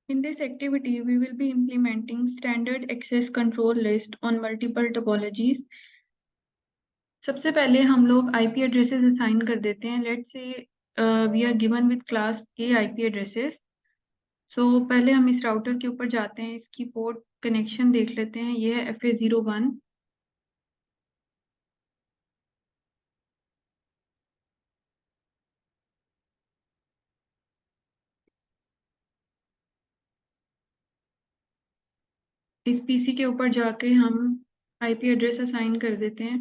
In this activity, we will be implementing standard access control list on multiple topologies. सबसे पहले हम लोग IP addresses assign कर देते हैं. Let's say we are given with class A IP addresses. So पहले हम इस राउटर के ऊपर जाते हैं, इसकी पोर्ट कनेक्शन देख लेते हैं. ये है FA01. इस PC के ऊपर जाके हम IP एड्रेस असाइन कर देते हैं.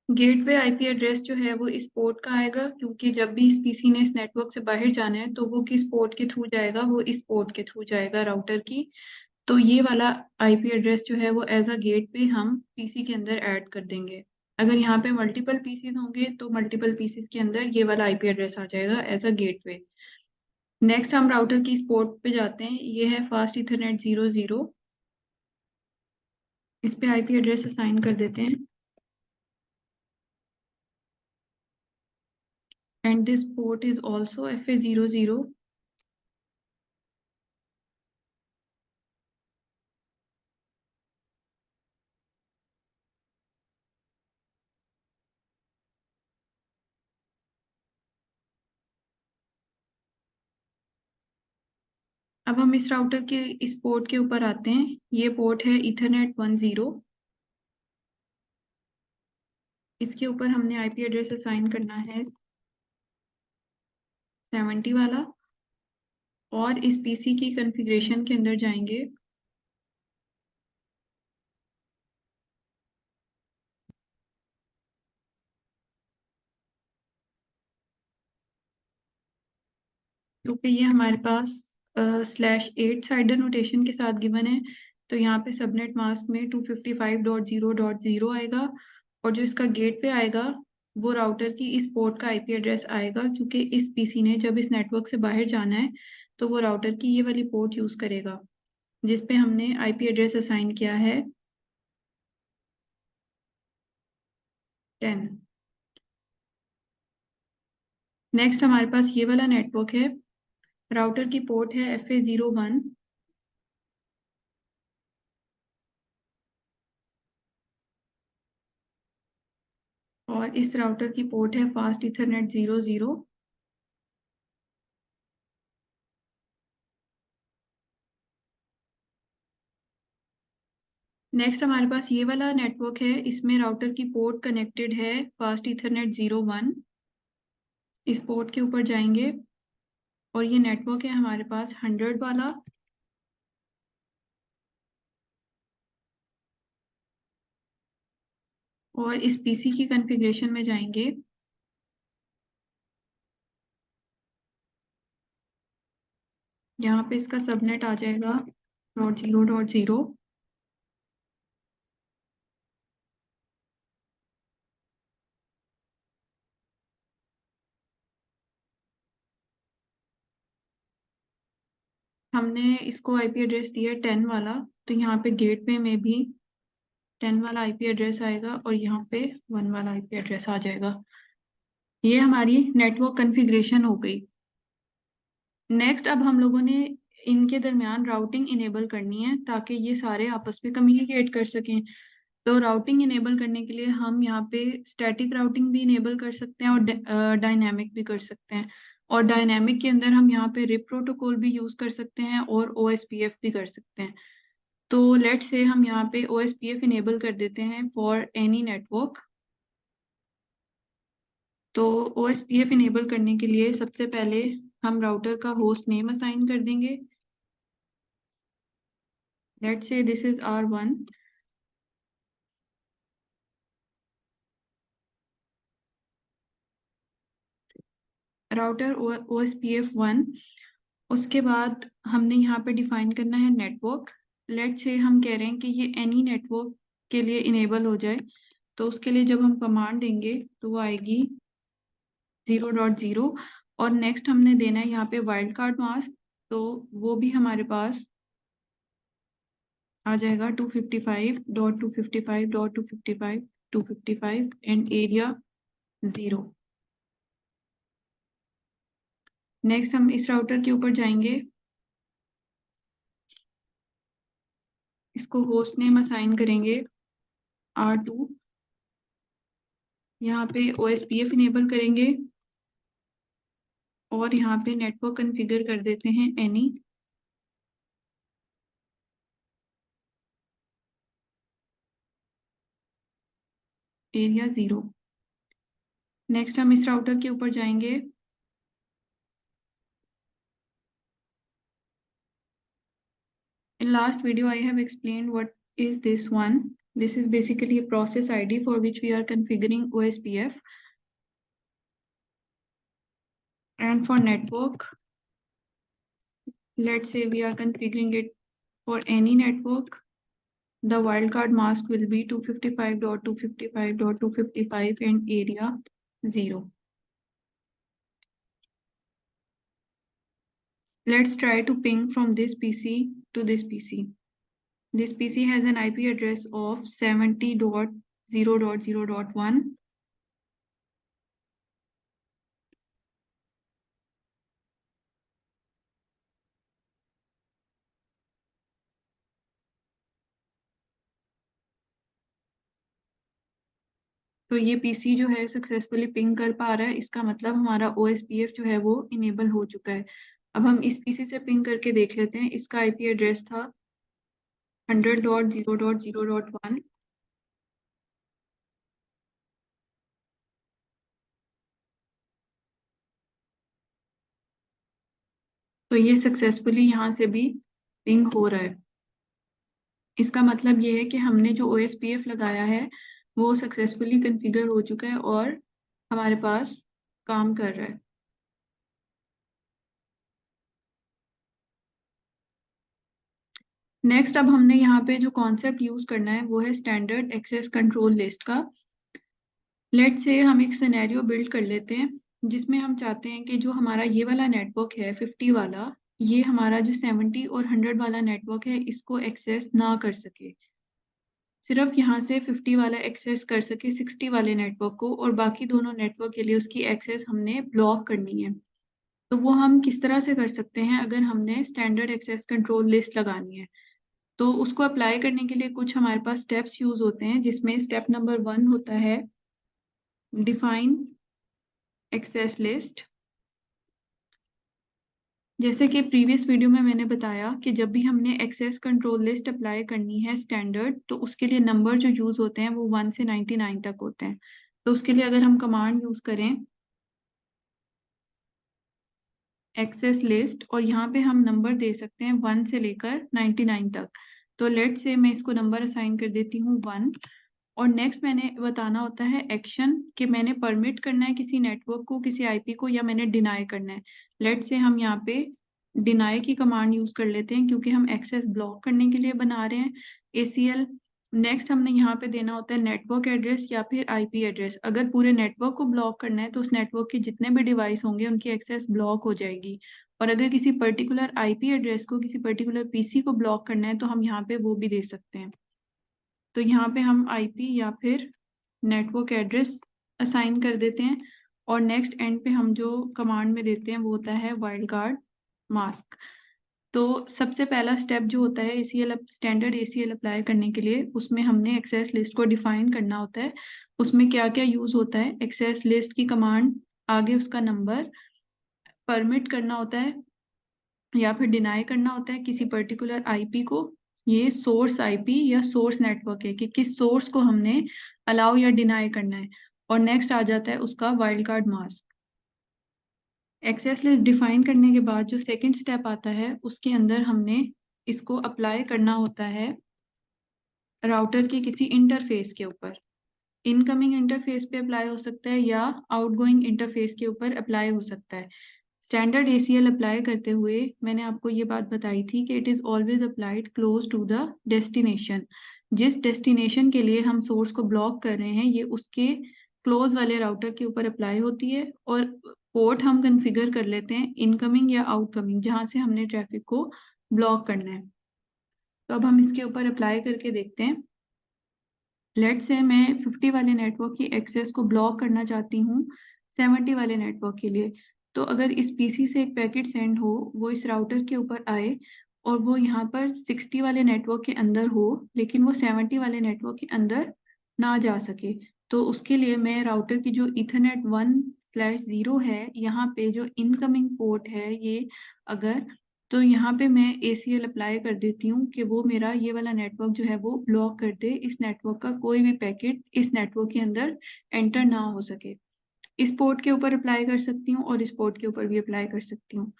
गेटवे IP एड्रेस जो है वो इस पोर्ट का आएगा, क्योंकि जब भी इस PC ने इस नेटवर्क से बाहर जाना है तो वो किस पोर्ट के थ्रू जाएगा, वो इस पोर्ट के थ्रू जाएगा राउटर की. तो ये वाला IP एड्रेस जो है वो एज अ गेटवे हम PC के अंदर ऐड कर देंगे. अगर यहाँ पे मल्टीपल पीसीज होंगे तो मल्टीपल पीसीज के अंदर ये वाला IP एड्रेस आ जाएगा एज अ गेटवे. नेक्स्ट हम राउटर की इस पोर्ट पे जाते हैं. ये है फास्ट इथरनेट 00. इस पे IP एड्रेस असाइन कर देते हैं. And this port is also FA00. अब हम इस राउटर के इस पोर्ट के ऊपर आते हैं. ये पोर्ट है इथरनेट 10. इसके ऊपर हमने IP एड्रेस असाइन करना है 70 वाला. और इस PC की कॉन्फ़िगरेशन के अंदर जाएंगे. क्योंकि ये हमारे पास /8 साइडर नोटेशन के साथ गिवन है, तो यहाँ पे सबनेट मास्क में 255.0.0 आएगा. और जो इसका गेट पे आएगा वो राउटर की इस पोर्ट का IP एड्रेस आएगा, क्योंकि इस PC ने जब इस नेटवर्क से बाहर जाना है तो वो राउटर की ये वाली पोर्ट यूज करेगा जिस पे हमने IP एड्रेस असाइन किया है 10. नेक्स्ट हमारे पास ये वाला नेटवर्क है. राउटर की पोर्ट है FA01. और इस राउटर की पोर्ट है फास्ट इथरनेट 00. नेक्स्ट हमारे पास ये वाला नेटवर्क है. इसमें राउटर की पोर्ट कनेक्टेड है फास्ट इथरनेट 01. इस पोर्ट के ऊपर जाएंगे और ये नेटवर्क है हमारे पास 100 वाला. और इस PC की कॉन्फ़िगरेशन में जाएंगे. यहाँ पे इसका सबनेट आ जाएगा .0.0. हमने इसको IP एड्रेस दिया 10 वाला, तो यहाँ पे गेटवे में भी 10 वाला IP एड्रेस आएगा और यहाँ पे 1 वाला IP एड्रेस आ जाएगा. ये हमारी नेटवर्क कॉन्फ़िगरेशन हो गई. नेक्स्ट अब हम लोगों ने इनके दरमियान राउटिंग इनेबल करनी है ताकि ये सारे आपस में कम्युनिकेट कर सकें. तो राउटिंग इनेबल करने के लिए हम यहाँ पे स्टैटिक राउटिंग भी इनेबल कर सकते हैं और डायनेमिक भी कर सकते हैं. और डायनेमिक के अंदर हम यहाँ पे रिप प्रोटोकॉल भी यूज कर सकते हैं और OSPF भी कर सकते हैं. तो लेट्स से हम यहाँ पे OSPF इनेबल कर देते हैं फॉर एनी नेटवर्क. तो OSPF इनेबल करने के लिए सबसे पहले हम राउटर का होस्ट नेम असाइन कर देंगे. Let's say this is R1. Router OSPF1. उसके बाद हमने यहाँ पे डिफाइन करना है नेटवर्क. लेट्स से हम कह रहे हैं कि ये एनी नेटवर्क के लिए इनेबल हो जाए. तो उसके लिए जब हम कमांड देंगे तो वो आएगी 0.0. और नेक्स्ट हमने देना है यहाँ पे वाइल्ड कार्ड मास्क. तो वो भी हमारे पास आ जाएगा 255.255.255 एंड एरिया 0। नेक्स्ट हम इस राउटर के ऊपर जाएंगे, इसको होस्ट नेम असाइन करेंगे R2। यहाँ पे OSPF इनेबल करेंगे और यहाँ पे नेटवर्क कॉन्फ़िगर कर देते हैं एनी। एरिया 0। नेक्स्ट हम इस राउटर के ऊपर जाएंगे, in last video I have explained what is this one. This is basically a process ID for which we are configuring OSPF. And for network, let's say we are configuring it for any network. The wildcard mask will be 255.255.255 and area 0. Let's try to ping from this PC to this PC. This PC has an IP address of 70.0.0.1. तो ये PC जो है successfully ping कर पा रहा है, इसका मतलब हमारा OSPF जो है वो इनेबल हो चुका है। अब हम इस पीसी से पिंग करके देख लेते हैं। इसका आईपी एड्रेस था 100.0.0.1। तो ये सक्सेसफुली यहाँ से भी पिंग हो रहा है। इसका मतलब ये है कि हमने जो OSPF लगाया है वो सक्सेसफुली कॉन्फ़िगर हो चुका है और हमारे पास काम कर रहा है। नेक्स्ट अब हमने यहाँ पे जो कॉन्सेप्ट यूज करना है वो है स्टैंडर्ड एक्सेस कंट्रोल लिस्ट का। लेट से हम एक सिनेरियो बिल्ड कर लेते हैं जिसमें हम चाहते हैं कि जो हमारा ये वाला नेटवर्क है 50 वाला, ये हमारा जो 70 और 100 वाला नेटवर्क है इसको एक्सेस ना कर सके। सिर्फ यहाँ से 50 वाला एक्सेस कर सके 60 वाले नेटवर्क को, और बाकी दोनों नेटवर्क के लिए उसकी एक्सेस हमने ब्लॉक करनी है। तो वो हम किस तरह से कर सकते हैं अगर हमने स्टैंडर्ड एक्सेस कंट्रोल लिस्ट लगानी है। तो उसको अप्लाई करने के लिए कुछ हमारे पास स्टेप्स यूज होते हैं, जिसमें स्टेप नंबर 1 होता है डिफाइन एक्सेस लिस्ट। जैसे कि प्रीवियस वीडियो में मैंने बताया कि जब भी हमने एक्सेस कंट्रोल लिस्ट अप्लाई करनी है स्टैंडर्ड, तो उसके लिए नंबर जो यूज होते हैं वो 1 से 99 तक होते हैं। तो उसके लिए अगर हम कमांड यूज करें एक्सेस लिस्ट, और यहाँ पे हम नंबर दे सकते हैं 1 से लेकर 99 तक। तो लेट से मैं इसको नंबर असाइन कर देती हूँ 1। और नेक्स्ट मैंने बताना होता है एक्शन कि मैंने परमिट करना है किसी नेटवर्क को, किसी आईपी को, या मैंने डिनाई करना है। लेट से हम यहाँ पे डिनाई की कमांड यूज कर लेते हैं क्योंकि हम एक्सेस ब्लॉक करने के लिए बना रहे हैं ACL। नेक्स्ट हमने यहाँ पे देना होता है नेटवर्क एड्रेस या फिर आईपी एड्रेस। अगर पूरे नेटवर्क को ब्लॉक करना है तो उस नेटवर्क के जितने भी डिवाइस होंगे उनकी एक्सेस ब्लॉक हो जाएगी। और अगर किसी पर्टिकुलर आईपी एड्रेस को, किसी पर्टिकुलर पीसी को ब्लॉक करना है तो हम यहाँ पे वो भी दे सकते हैं। तो यहाँ पे हम आईपी या फिर नेटवर्क एड्रेस असाइन कर देते हैं, और नेक्स्ट एंड पे हम जो कमांड में देते हैं वो होता है वाइल्ड कार्ड मास्क। तो सबसे पहला स्टेप जो होता है ACL स्टैंडर्ड ACL अप्लाई करने के लिए, उसमें हमने एक्सेस लिस्ट को डिफाइन करना होता है। उसमें क्या क्या यूज होता है, एक्सेस लिस्ट की कमांड, आगे उसका नंबर, परमिट करना होता है या फिर डिनाई करना होता है किसी पर्टिकुलर आईपी को। ये सोर्स आईपी या सोर्स नेटवर्क है कि किस सोर्स को हमने अलाउ या डिनाई करना है। और नेक्स्ट आ जाता है उसका wild card mask. Access list define करने के बाद जो सेकंड स्टेप आता है उसके अंदर हमने इसको अप्लाई करना होता है राउटर के किसी इंटरफेस के ऊपर। इनकमिंग इंटरफेस पे अप्लाई हो सकता है या आउटगोइंग इंटरफेस के ऊपर अप्लाई हो सकता है। स्टैंडर्ड ACL अप्लाई करते हुए मैंने आपको ये बात बताई थी कि it is always applied close to the destination. जिस डेस्टिनेशन के लिए हम सोर्स को ब्लॉक कर रहे हैं ये उसके क्लोज वाले राउटर के ऊपर अप्लाई होती है, और पोर्ट हम कॉन्फ़िगर कर लेते हैं इनकमिंग या आउटकमिंग, जहाँ से हमने ट्रैफिक को ब्लॉक करना है। तो अब हम इसके ऊपर अप्लाई करके देखते हैं। लेट से मैं 50 वाले नेटवर्क की एक्सेस को ब्लॉक करना चाहती हूँ 70 वाले नेटवर्क के लिए। तो अगर इस पीसी से एक पैकेट सेंड हो, वो इस राउटर के ऊपर आए और वो यहाँ पर 60 वाले नेटवर्क के अंदर हो, लेकिन वो 70 वाले नेटवर्क के अंदर ना जा सके, तो उसके लिए मैं राउटर की जो इथरनेट 1/0 है, यहाँ पे जो इनकमिंग पोर्ट है ये, अगर, तो यहाँ पे मैं ACL अप्लाई कर देती हूँ कि वो मेरा ये वाला नेटवर्क जो है वो ब्लॉक कर दे, इस नेटवर्क का कोई भी पैकेट इस नेटवर्क के अंदर एंटर ना हो सके। इस पोर्ट के ऊपर अप्लाई कर सकती हूँ और इस पोर्ट के ऊपर भी अप्लाई कर सकती हूँ।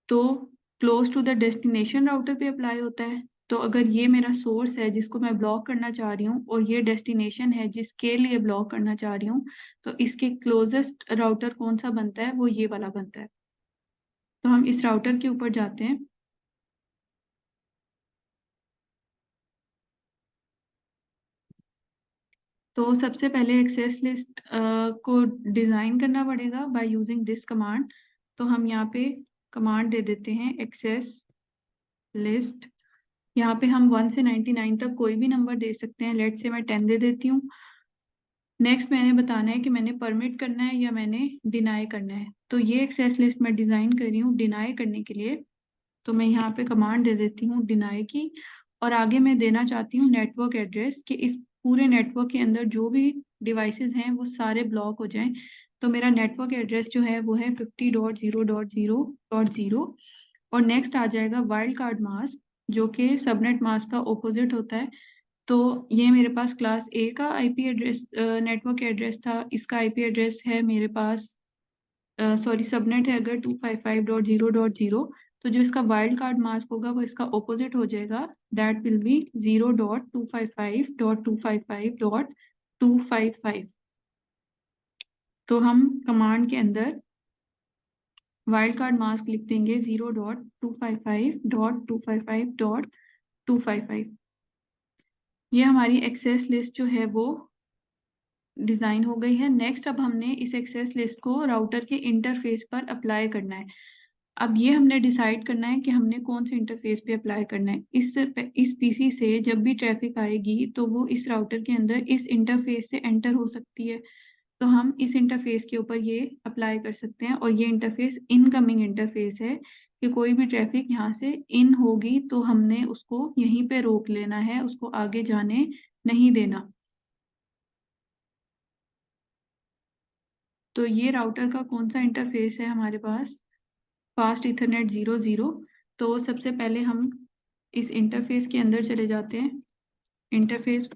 तो close to the destination router पे अप्लाई होता है। तो अगर ये मेरा सोर्स है जिसको मैं ब्लॉक करना चाह रही हूँ और ये डेस्टिनेशन है जिसके लिए ब्लॉक करना चाह रही हूँ, तो इसके क्लोजेस्ट राउटर कौन सा बनता है, वो ये वाला बनता है। तो हम इस राउटर के ऊपर जाते हैं। तो सबसे पहले एक्सेस लिस्ट को डिज़ाइन करना पड़ेगा बाय यूजिंग दिस कमांड। तो हम यहाँ पे कमांड दे देते हैं एक्सेस लिस्ट। यहाँ पे हम 1 से 99 तक कोई भी नंबर दे सकते हैं। लेट से मैं 10 दे देती हूँ। नेक्स्ट मैंने बताना है कि मैंने परमिट करना है या मैंने डिनाई करना है। तो ये एक्सेस लिस्ट मैं डिज़ाइन कर रही हूँ डिनाई करने के लिए। तो मैं यहाँ पे कमांड दे देती हूँ डिनाई की, और आगे मैं देना चाहती हूँ नेटवर्क एड्रेस कि इस पूरे नेटवर्क के अंदर जो भी डिवाइसेस हैं वो सारे ब्लॉक हो जाएं। तो मेरा नेटवर्क एड्रेस जो है वो है 50.0.0.0। और नेक्स्ट आ जाएगा वाइल्ड कार्ड मास्क, जो कि सबनेट मास्क का ऑपोजिट होता है। तो ये मेरे पास क्लास ए का आईपी एड्रेस, नेटवर्क एड्रेस था। इसका आईपी एड्रेस है मेरे पास, सॉरी सबनेट है अगर 255.0.0, तो जो इसका वाइल्ड कार्ड मास्क होगा वो इसका ऑपोजिट हो जाएगा। That will be 0.255.255.255। तो हम कमांड के अंदर वाइल्ड कार्ड मास्क लिख देंगे 0.255.255.255। ये हमारी एक्सेस लिस्ट जो है वो डिज़ाइन हो गई है। नेक्स्ट अब हमने इस एक्सेस लिस्ट को राउटर के इंटरफेस पर अप्लाई करना है। अब ये हमने डिसाइड करना है कि हमने कौन से इंटरफेस पे अप्लाई करना है। इस पीसी से जब भी ट्रैफिक आएगी तो वो इस राउटर के अंदर इस इंटरफेस से एंटर हो सकती है। तो हम इस इंटरफेस के ऊपर ये अप्लाई कर सकते हैं, और ये इंटरफेस इनकमिंग इंटरफेस है कि कोई भी ट्रैफिक यहाँ से इन होगी तो हमने उसको यहीं पे रोक लेना है, उसको आगे जाने नहीं देना। तो ये राउटर का कौन सा इंटरफेस है हमारे पास, फास्ट इथरनेट 00। तो सबसे पहले हम इस इंटरफेस के अंदर चले जाते हैं, इंटरफेस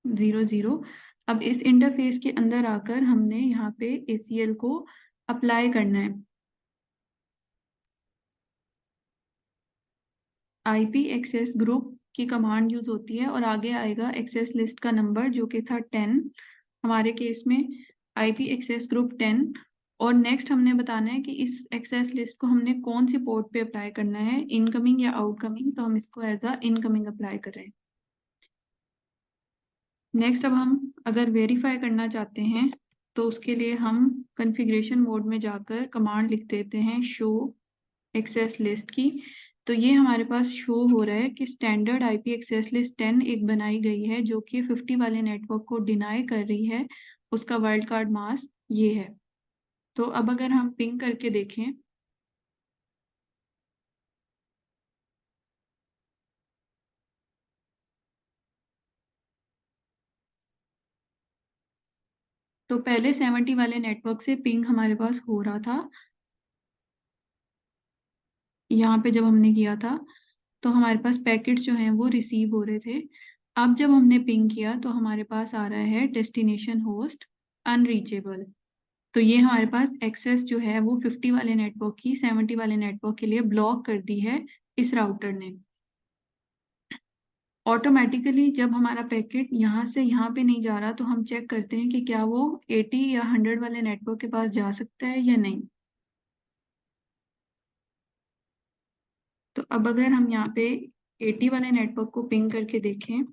00। अब इस इंटरफेस के अंदर आकर हमने यहाँ पे ACL को अप्लाई करना है। IP एक्सेस ग्रुप की कमांड यूज होती है और आगे आएगा एक्सेस लिस्ट का नंबर जो कि था 10 हमारे केस में, IP एक्सेस ग्रुप 10। और नेक्स्ट हमने बताना है कि इस एक्सेस लिस्ट को हमने कौन सी पोर्ट पे अप्लाई करना है, इनकमिंग या आउटकमिंग। तो हम इसको एज अ इनकमिंग अप्लाई कर रहे हैं। नेक्स्ट अब हम अगर वेरीफाई करना चाहते हैं तो उसके लिए हम कॉन्फ़िगरेशन मोड में जाकर कमांड लिख देते हैं शो एक्सेस लिस्ट की। तो ये हमारे पास शो हो रहा है कि स्टैंडर्ड IP एक्सेस लिस्ट 10 एक बनाई गई है जो कि 50 वाले नेटवर्क को डिनाई कर रही है। उसका वाइल्ड कार्ड मास्क ये है। तो अब अगर हम पिंग करके देखें तो पहले 70 वाले नेटवर्क से पिंग हमारे पास हो रहा था, यहाँ पे जब हमने किया था तो हमारे पास पैकेट्स जो हैं वो रिसीव हो रहे थे। अब जब हमने पिंग किया तो हमारे पास आ रहा है डेस्टिनेशन होस्ट अनरीचेबल। तो ये हमारे पास एक्सेस जो है वो 50 वाले नेटवर्क की 70 वाले नेटवर्क के लिए ब्लॉक कर दी है इस राउटर ने। ऑटोमेटिकली जब हमारा पैकेट यहाँ से यहाँ पे नहीं जा रहा तो हम चेक करते हैं कि क्या वो 80 या 100 वाले नेटवर्क के पास जा सकता है या नहीं। तो अब अगर हम यहाँ पे 80 वाले नेटवर्क को पिंग करके देखें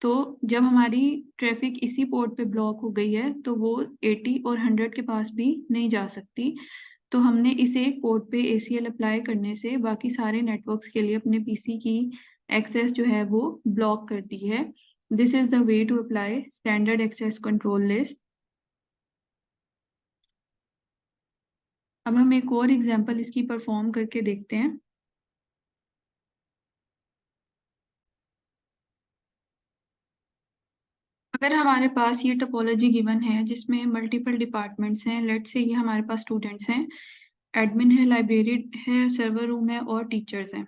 तो जब हमारी ट्रैफिक इसी पोर्ट पे ब्लॉक हो गई है तो वो 80 और 100 के पास भी नहीं जा सकती। तो हमने इसे पोर्ट पे ACL अप्लाई करने से बाकी सारे नेटवर्क्स के लिए अपने पीसी की एक्सेस जो है वो ब्लॉक कर दी है। This is the way to apply standard access control list. अब हम एक और एग्जांपल इसकी परफॉर्म करके देखते हैं। अगर हमारे पास ये टोपोलॉजी गिवन है जिसमें मल्टीपल डिपार्टमेंट्स हैं, लेट्स से ये हमारे पास स्टूडेंट्स हैं, एडमिन है, लाइब्रेरी है, सर्वर रूम है और टीचर्स हैं।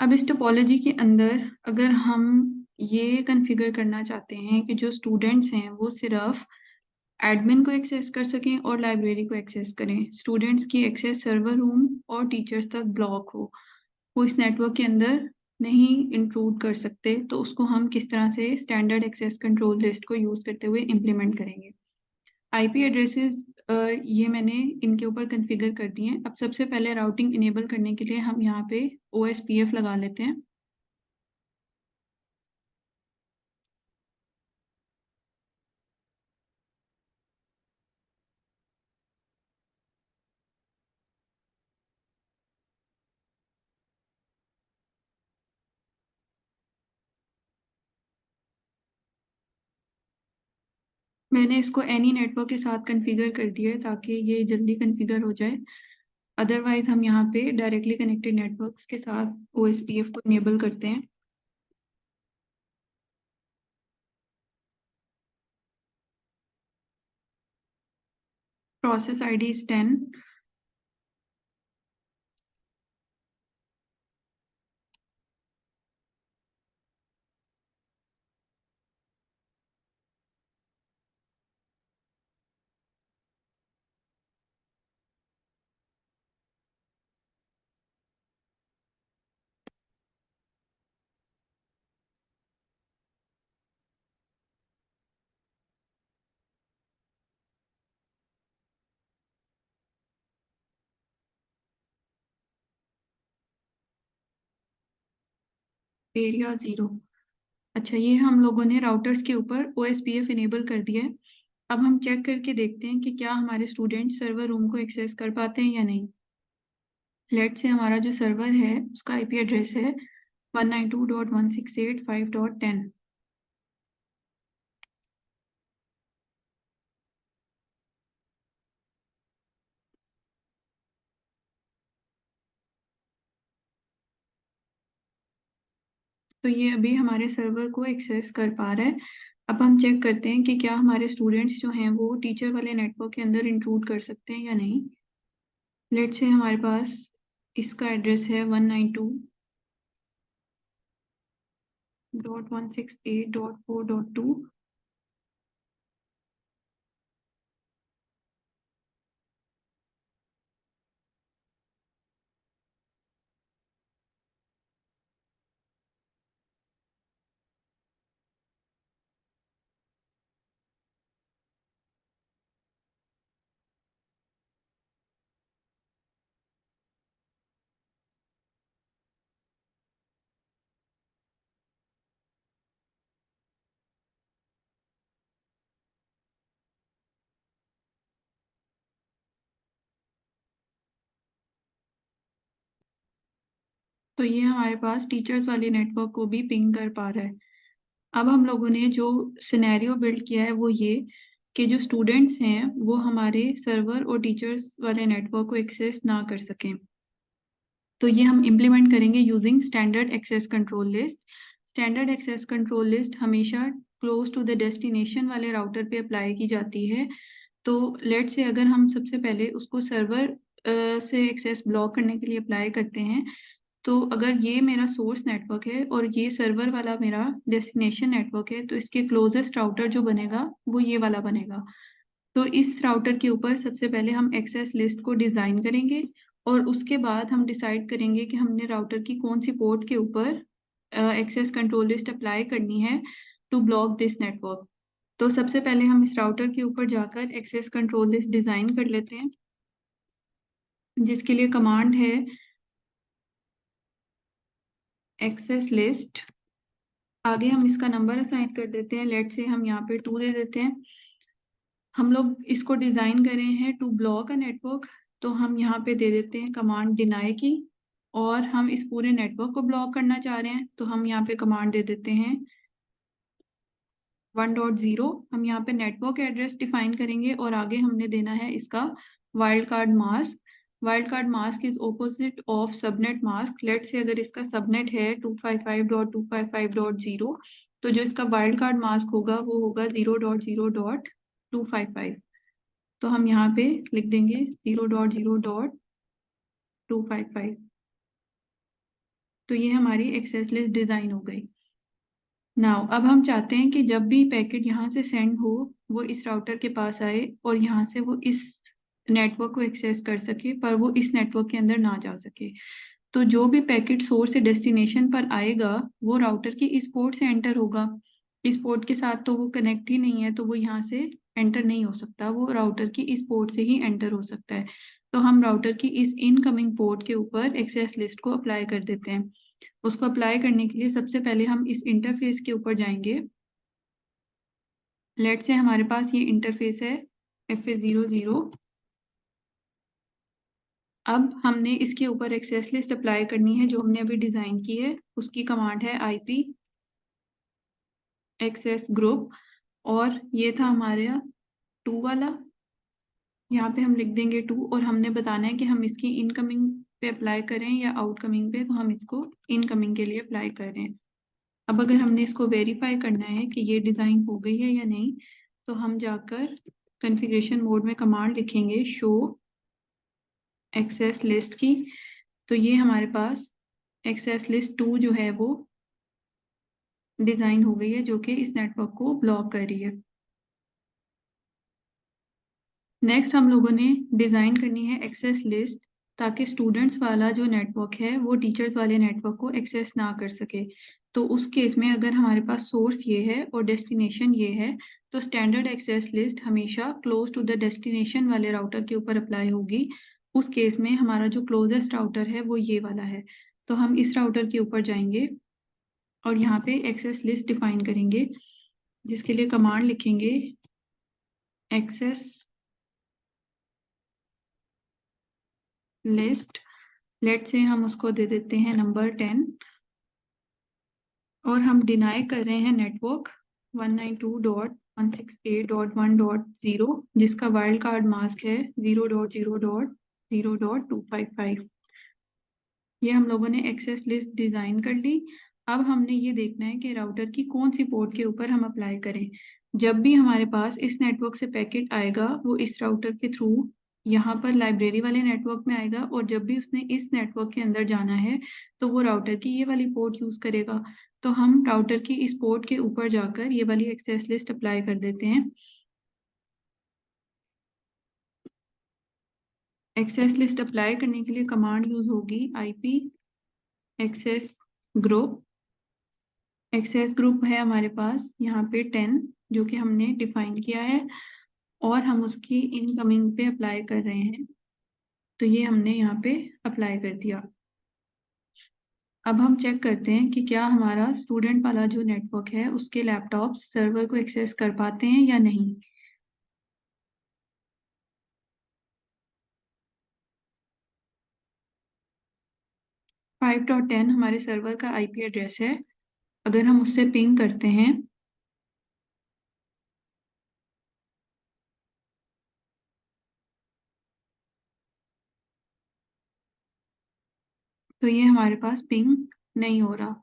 अब इस टोपोलॉजी के अंदर अगर हम ये कॉन्फ़िगर करना चाहते हैं कि जो स्टूडेंट्स हैं वो सिर्फ एडमिन को एक्सेस कर सकें और लाइब्रेरी को एक्सेस करें, स्टूडेंट्स की एक्सेस सर्वर रूम और टीचर्स तक ब्लॉक हो, वो इस नेटवर्क के अंदर नहीं इंक्लूड कर सकते, तो उसको हम किस तरह से स्टैंडर्ड एक्सेस कंट्रोल लिस्ट को यूज करते हुए इम्प्लीमेंट करेंगे। आईपी एड्रेसेस ये मैंने इनके ऊपर कॉन्फ़िगर कर दिए हैं। अब सबसे पहले राउटिंग इनेबल करने के लिए हम यहाँ पे OSPF लगा लेते हैं। मैंने इसको एनी नेटवर्क के साथ कॉन्फ़िगर कर दिया है ताकि ये जल्दी कॉन्फ़िगर हो जाए। अदरवाइज हम यहाँ पे डायरेक्टली कनेक्टेड नेटवर्क्स के साथ OSPF को इनेबल करते हैं। Process ID is 10। एरिया 0। अच्छा, ये हम लोगों ने राउटर्स के ऊपर OSPF इनेबल कर दिया है। अब हम चेक करके देखते हैं कि क्या हमारे स्टूडेंट सर्वर रूम को एक्सेस कर पाते हैं या नहीं। लेट से हमारा जो सर्वर है उसका IP एड्रेस है 192.168.5.10। तो ये अभी हमारे सर्वर को एक्सेस कर पा रहा है। अब हम चेक करते हैं कि क्या हमारे स्टूडेंट्स जो हैं वो टीचर वाले नेटवर्क के अंदर इंक्लूड कर सकते हैं या नहीं। लेट से हमारे पास इसका एड्रेस है 192.168.4.2। तो ये हमारे पास टीचर्स वाले नेटवर्क को भी पिंग कर पा रहा है। अब हम लोगों ने जो सिनेरियो बिल्ड किया है वो ये कि जो स्टूडेंट्स हैं वो हमारे सर्वर और टीचर्स वाले नेटवर्क को एक्सेस ना कर सकें। तो ये हम इम्प्लीमेंट करेंगे using standard access control list. Standard access control list हमेशा क्लोज टू द डेस्टिनेशन वाले राउटर पे अप्लाई की जाती है। तो लेट से अगर हम सबसे पहले उसको सर्वर से एक्सेस ब्लॉक करने के लिए अप्लाई करते हैं, तो अगर ये मेरा सोर्स नेटवर्क है और ये सर्वर वाला मेरा डेस्टिनेशन नेटवर्क है, तो इसके क्लोजेस्ट राउटर जो बनेगा वो ये वाला बनेगा। तो इस राउटर के ऊपर सबसे पहले हम एक्सेस लिस्ट को डिज़ाइन करेंगे और उसके बाद हम डिसाइड करेंगे कि हमने राउटर की कौन सी पोर्ट के ऊपर एक्सेस कंट्रोल लिस्ट अप्लाई करनी है टू ब्लॉक दिस नेटवर्क। तो सबसे पहले हम इस राउटर के ऊपर जाकर एक्सेस कंट्रोल लिस्ट डिज़ाइन कर लेते हैं, जिसके लिए कमांड है एक्सेस लिस्ट। आगे हम इसका नंबर असाइन कर देते हैं, लेट से हम यहाँ पे 2 दे देते हैं। हम लोग इसको डिज़ाइन कर रहे हैं टू ब्लॉक अ नेटवर्क, तो हम यहाँ पे दे देते हैं कमांड डिनाई की, और हम इस पूरे नेटवर्क को ब्लॉक करना चाह रहे हैं तो हम यहाँ पे कमांड दे देते हैं 1.0। हम यहाँ पे नेटवर्क एड्रेस डिफाइन करेंगे और आगे हमने देना है इसका wild card mask. Wild card mask is opposite of subnet mask. Let से अगर इसका सबनेट है 255.255.0, तो जो इसका वाइल्ड कार्ड मास्क होगा वो होगा 0.0.255। तो हम यहाँ पे लिख देंगे 0.0.255। तो ये हमारी एक्सेस लिस्ट डिजाइन हो गई। नाउ अब हम चाहते हैं कि जब भी पैकेट यहाँ से सेंड हो वो इस राउटर के पास आए और यहाँ से वो इस नेटवर्क को एक्सेस कर सके, पर वो इस नेटवर्क के अंदर ना जा सके। तो जो भी पैकेट सोर्स से डेस्टिनेशन पर आएगा वो राउटर की इस पोर्ट से एंटर होगा। इस पोर्ट के साथ तो वो कनेक्ट ही नहीं है, तो वो यहाँ से एंटर नहीं हो सकता, वो राउटर की इस पोर्ट से ही एंटर हो सकता है। तो हम राउटर की इस इनकमिंग पोर्ट के ऊपर एक्सेस लिस्ट को अप्लाई कर देते हैं। उसको अप्लाई करने के लिए सबसे पहले हम इस इंटरफेस के ऊपर जाएंगे। लेट से हमारे पास ये इंटरफेस है FA00। अब हमने इसके ऊपर एक्सेस लिस्ट अप्लाई करनी है जो हमने अभी डिजाइन की है। उसकी कमांड है IP एक्सेस ग्रुप, और ये था हमारा 2 वाला। यहाँ पे हम लिख देंगे 2, और हमने बताना है कि हम इसकी इनकमिंग पे अप्लाई करें या आउटकमिंग पे, तो हम इसको इनकमिंग के लिए अप्लाई कर रहे हैं। अब अगर हमने इसको वेरीफाई करना है कि ये डिज़ाइन हो गई है या नहीं, तो हम जाकर कॉन्फ़िगरेशन मोड में कमांड लिखेंगे शो एक्सेस लिस्ट की। तो ये हमारे पास एक्सेस लिस्ट 2 जो है वो डिज़ाइन हो गई है, जो कि इस नेटवर्क को ब्लॉक कर रही है। नेक्स्ट हम लोगों ने डिज़ाइन करनी है एक्सेस लिस्ट, ताकि स्टूडेंट्स वाला जो नेटवर्क है वो टीचर्स वाले नेटवर्क को एक्सेस ना कर सके। तो उस केस में अगर हमारे पास सोर्स ये है और डेस्टिनेशन ये है, तो स्टैंडर्ड एक्सेस लिस्ट हमेशा क्लोज टू द डेस्टिनेशन वाले राउटर के ऊपर अप्लाई होगी। उस केस में हमारा जो क्लोजेस्ट राउटर है वो ये वाला है। तो हम इस राउटर के ऊपर जाएंगे और यहाँ पे एक्सेस लिस्ट डिफाइन करेंगे, जिसके लिए कमांड लिखेंगे एक्सेस लिस्ट। लेट से हम उसको दे देते हैं नंबर 10, और हम डिनाई कर रहे हैं नेटवर्क 192.168.1.0 जिसका वाइल्ड कार्ड मास्क है 0.0.0.255। ये हम लोगों ने एक्सेस लिस्ट डिजाइन कर ली। अब हमने ये देखना है कि राउटर की कौन सी पोर्ट के ऊपर हम अप्लाई करें। जब भी हमारे पास इस नेटवर्क से पैकेट आएगा वो इस राउटर के थ्रू यहाँ पर लाइब्रेरी वाले नेटवर्क में आएगा, और जब भी उसने इस नेटवर्क के अंदर जाना है तो वो राउटर की ये वाली पोर्ट यूज करेगा। तो हम राउटर की इस पोर्ट के ऊपर जाकर ये वाली एक्सेस लिस्ट अप्लाई कर देते हैं। एक्सेस लिस्ट अप्लाई करने के लिए कमांड यूज होगी IP access group. Access group है हमारे पास यहाँ पे 10, जो कि हमने डिफाइन किया है, और हम उसकी इनकमिंग पे अप्लाई कर रहे हैं। तो ये हमने यहाँ पे अप्लाई कर दिया। अब हम चेक करते हैं कि क्या हमारा स्टूडेंट वाला जो नेटवर्क है उसके लैपटॉप सर्वर को एक्सेस कर पाते हैं या नहीं। फाइव डॉट 10 हमारे सर्वर का IP एड्रेस है। अगर हम उससे पिंग करते हैं तो ये हमारे पास पिंग नहीं हो रहा।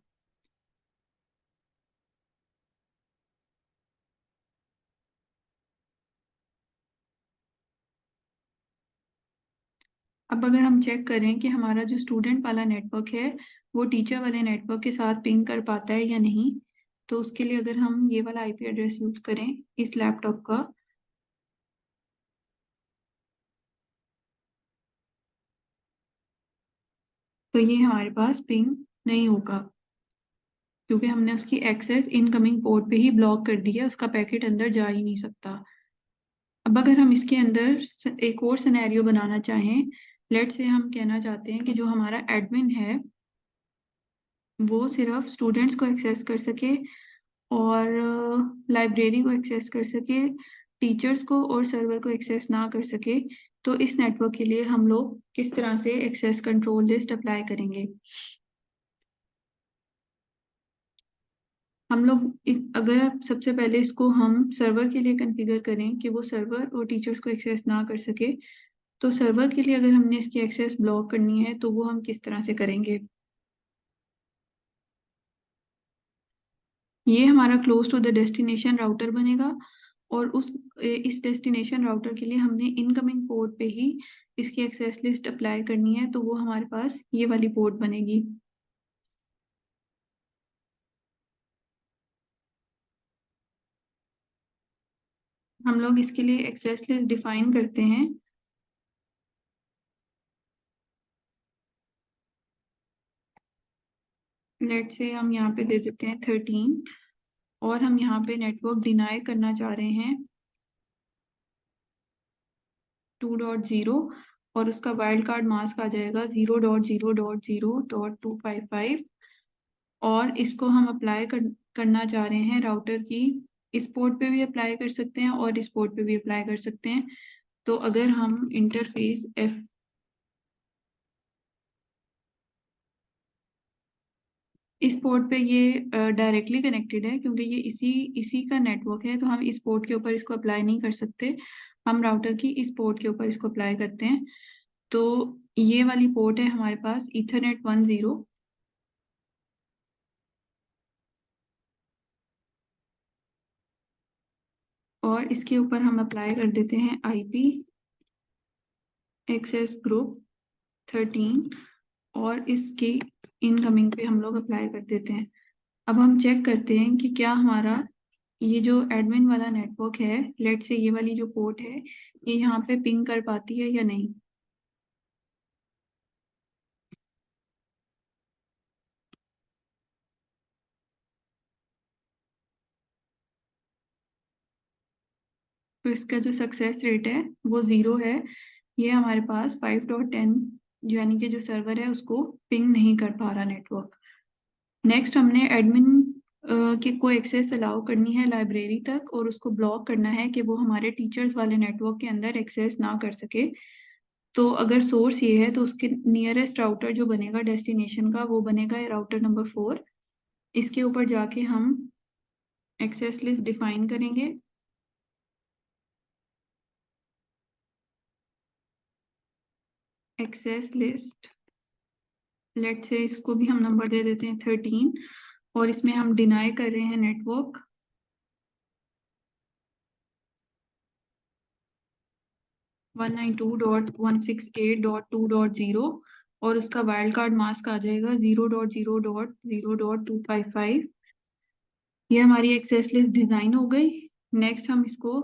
अब अगर हम चेक करें कि हमारा जो स्टूडेंट वाला नेटवर्क है वो टीचर वाले नेटवर्क के साथ पिंग कर पाता है या नहीं, तो उसके लिए अगर हम ये वाला IP एड्रेस यूज करें इस लैपटॉप का, तो ये हमारे पास पिंग नहीं होगा, क्योंकि हमने उसकी एक्सेस इनकमिंग पोर्ट पे ही ब्लॉक कर दी है, उसका पैकेट अंदर जा ही नहीं सकता। अब अगर हम इसके अंदर एक और सिनेरियो बनाना चाहें, लेट से हम कहना चाहते हैं कि जो हमारा एडमिन है वो सिर्फ स्टूडेंट्स को एक्सेस कर सके और लाइब्रेरी को एक्सेस कर सके, टीचर्स को और सर्वर को एक्सेस ना कर सके। तो तो इस नेटवर्क के लिए हम लोग किस तरह से एक्सेस कंट्रोल लिस्ट अप्लाई करेंगे। हम लोग अगर सबसे पहले इसको हम सर्वर के लिए कॉन्फ़िगर करें कि वो सर्वर और टीचर्स को एक्सेस ना कर सके, तो सर्वर के लिए अगर हमने इसकी एक्सेस ब्लॉक करनी है तो वो हम किस तरह से करेंगे। ये हमारा close to the destination router बनेगा और इस डेस्टिनेशन राउटर के लिए हमने इनकमिंग पोर्ट पे ही इसकी एक्सेस लिस्ट अप्लाई करनी है, तो वो हमारे पास ये वाली पोर्ट बनेगी। हम लोग इसके लिए एक्सेस लिस्ट डिफाइन करते हैं। लेट से हम यहाँ पे दे देते हैं 13 और हम यहाँ पे नेटवर्क डिनाई करना चाह रहे हैं 2.0 और उसका वाइल्ड कार्ड मास्क आ जाएगा 0.0.0.255 और इसको हम अप्लाई करना चाह रहे हैं राउटर की इस पोर्ट पे भी अप्लाई कर सकते हैं और इस पोर्ट पे भी अप्लाई कर सकते हैं। तो अगर हम इंटरफेस एफ इस पोर्ट पे ये डायरेक्टली कनेक्टेड है क्योंकि ये इसी इसी का नेटवर्क है, तो हम इस पोर्ट के ऊपर इसको अप्लाई नहीं कर सकते। हम राउटर की इस पोर्ट के ऊपर इसको अप्लाई करते हैं। तो ये वाली पोर्ट है हमारे पास ईथरनेट 10 और इसके ऊपर हम अप्लाई कर देते हैं आईपी एक्सेस ग्रुप 13 और इसके इनकमिंग पे हम लोग अप्लाई कर देते हैं। अब हम चेक करते हैं कि क्या हमारा ये जो एडमिन वाला नेटवर्क है, लेट से ये वाली जो पोर्ट है ये यहाँ पे पिंग कर पाती है या नहीं। तो इसका जो सक्सेस रेट है वो 0 है। ये हमारे पास 5.10 यानी कि जो सर्वर है उसको पिंग नहीं कर पा रहा नेटवर्क। नेक्स्ट हमने एडमिन के को एक्सेस अलाउ करनी है लाइब्रेरी तक और उसको ब्लॉक करना है कि वो हमारे टीचर्स वाले नेटवर्क के अंदर एक्सेस ना कर सके। तो अगर सोर्स ये है तो उसके नियरेस्ट राउटर जो बनेगा डेस्टिनेशन का वो बनेगा राउटर नंबर 4। इसके ऊपर जाके हम एक्सेस लिस्ट डिफाइन करेंगे। एक्सेस लिस्ट लेट से इसको भी हम नंबर दे देते हैं 13 और इसमें हम डिनाई कर रहे हैं नेटवर्क 192.168.2.0 और उसका वाइल्ड कार्ड मास्क आ जाएगा 0.0.0.255। ये हमारी एक्सेस लिस्ट डिजाइन हो गई। नेक्स्ट हम इसको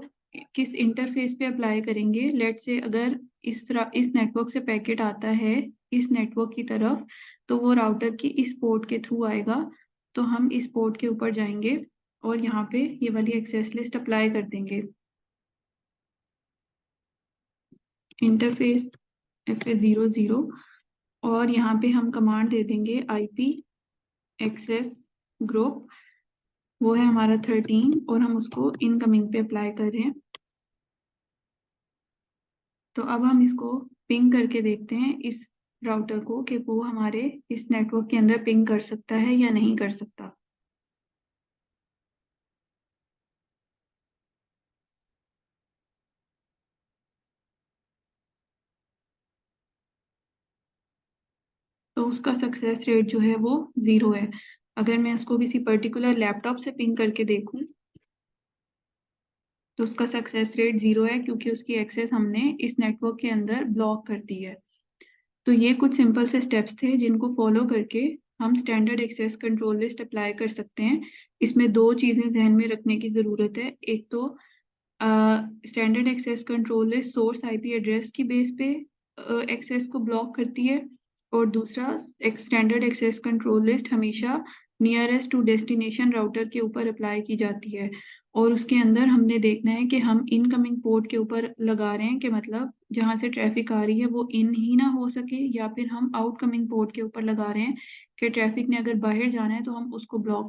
किस इंटरफेस पे अप्लाई करेंगे। लेट से अगर इस नेटवर्क से पैकेट आता है इस नेटवर्क की तरफ तो वो राउटर की इस पोर्ट के थ्रू आएगा। तो हम इस पोर्ट के ऊपर जाएंगे और यहाँ पे ये वाली एक्सेस लिस्ट अप्लाई कर देंगे। इंटरफेस FA00 और यहाँ पे हम कमांड दे देंगे IP एक्सेस ग्रुप, वो है हमारा 13 और हम उसको इनकमिंग पे अप्लाई कर रहे हैं। तो अब हम इसको पिंग करके देखते हैं इस राउटर को कि वो हमारे इस नेटवर्क के अंदर पिंग कर सकता है या नहीं कर सकता। तो उसका सक्सेस रेट जो है वो 0 है। अगर मैं उसको किसी पर्टिकुलर लैपटॉप से पिंग करके देखूं तो उसका सक्सेस रेट 0 है क्योंकि उसकी एक्सेस हमने इस नेटवर्क के अंदर ब्लॉक कर दी है। तो ये कुछ सिंपल से स्टेप्स थे जिनको फॉलो करके हम standard access control list apply कर सकते हैं। इसमें दो चीजें ध्यान में रखने की जरूरत है। एक तो standard access control list source IP address की बेस पे एक्सेस को ब्लॉक करती है और दूसरा स्टैंडर्ड एक्सेस कंट्रोल लिस्ट हमेशा नियरेस्ट टू डेस्टिनेशन राउटर के ऊपर अप्लाई की जाती है और उसके अंदर हमने देखना है कि हम इनकमिंग पोर्ट के ऊपर लगा रहे हैं कि मतलब जहां से ट्रैफिक आ रही है वो इन ही ना हो सके, या फिर हम आउटकमिंग पोर्ट के ऊपर लगा रहे हैं कि ट्रैफिक ने अगर बाहर जाना है तो हम उसको ब्लॉक